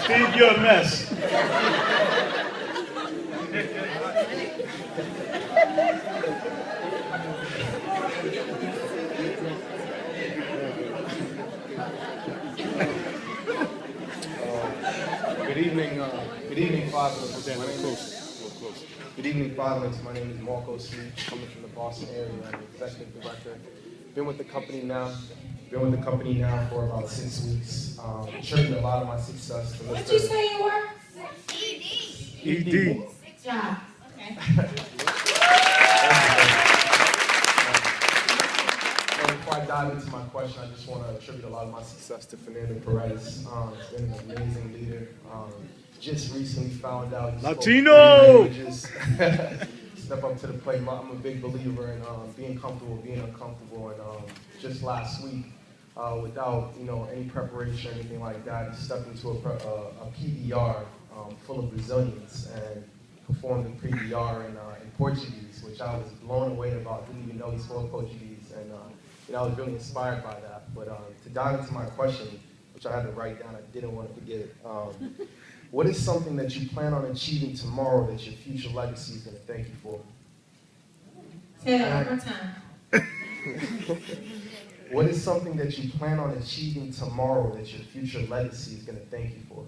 Steve, you're a mess. Good evening, fathers. My name is, good evening, fathers. My name is Marco C. Coming from the Boston area. I'm the executive director. Been with the company now for about 6 weeks. Attributed a lot of my success to Mr. What'd you say you were? ED. Good job. Okay. Before I dive into my question, I just want to attribute a lot of my success to Fernando Perez. He's been an amazing leader. Just recently found out he's Latino! Just step up to the plate. I'm a big believer in being comfortable, being uncomfortable. And just last week, without any preparation or anything like that, he stepped into a PBR full of Brazilians and performed the PBR in Portuguese, which I was blown away about. Didn't even know he spoke Portuguese, and I was really inspired by that. But to dive into my question, which I had to write down, I didn't want to forget it. What is something that you plan on achieving tomorrow that your future legacy is going to thank you for? Say that one more time. What is something that you plan on achieving tomorrow that your future legacy is going to thank you for?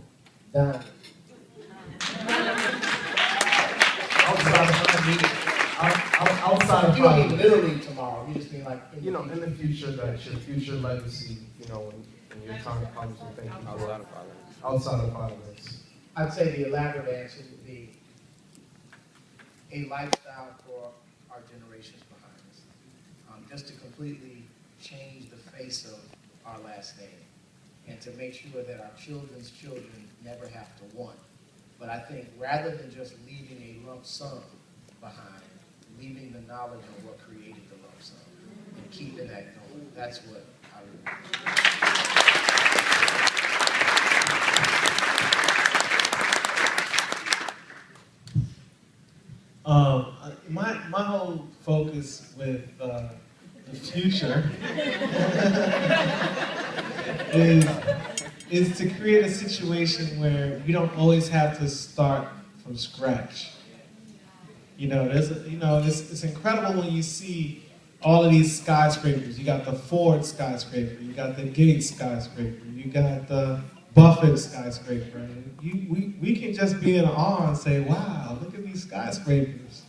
Outside of you don't mean literally tomorrow. You just mean like in the future, that your future legacy, when your time comes, will thank you for. Outside of finance. I'd say the elaborate answer would be a lifestyle for our generations behind us. Just to completely change the face of our last name and to make sure that our children's children never have to want. But I think rather than just leaving a lump sum behind, leaving the knowledge of what created the lump sum and keeping that going, that's what I would do. My whole focus with the future is to create a situation where we don't always have to start from scratch. It's incredible when you see all of these skyscrapers. You got the Ford skyscraper, you got the Gates skyscraper, you got the Buffett skyscraper. We can just be in awe and say, wow, look at these skyscrapers,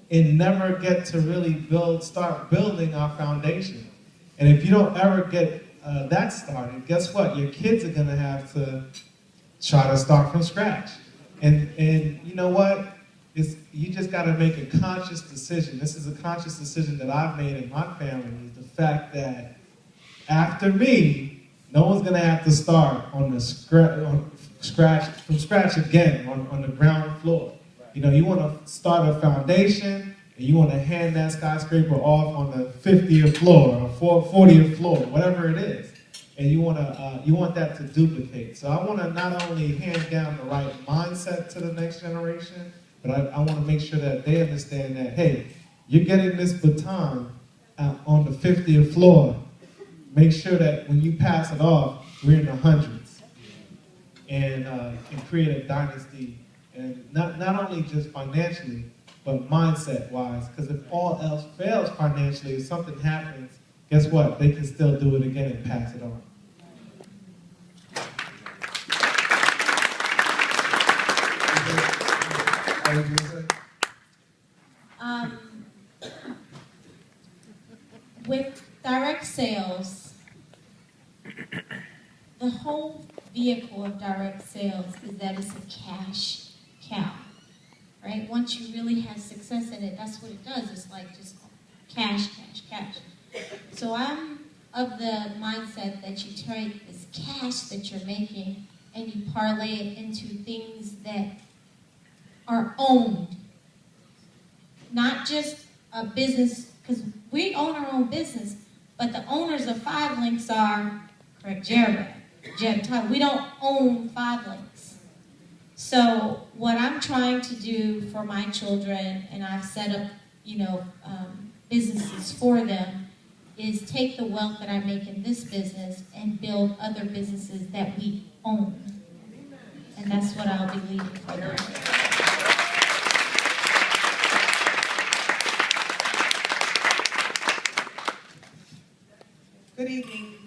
and never get to really start building our foundation. And if you don't ever get that started, guess what? Your kids are going to have to try to start from scratch. And you know what? You just got to make a conscious decision. This is a conscious decision that I've made in my family, is the fact that after me, no one's going to have to start from scratch again on the ground floor. You want to start a foundation, and you want to hand that skyscraper off on the 50th floor or 40th floor, whatever it is, and you want that to duplicate. So I want to not only hand down the right mindset to the next generation, but I want to make sure that they understand that, hey, you're getting this baton on the 50th floor. Make sure that when you pass it off, we're in the hundreds, and create a dynasty, and not only just financially, but mindset-wise. Because if all else fails financially, if something happens, guess what? They can still do it again and pass it on. With direct sales, the whole vehicle of direct sales is that it's a cash cow, right? Once you really have success in it, that's what it does. It's like just cash, cash, cash. So I'm of the mindset that you take this cash that you're making and you parlay it into things that are owned. Not just a business, because we own our own business, but the owners of 5 Links are, correct, Jared, Tyler. We don't own 5 Links. So what I'm trying to do for my children, and I've set up, businesses for them, is take the wealth that I make in this business and build other businesses that we own. And that's what I'll be leading for them. Good evening.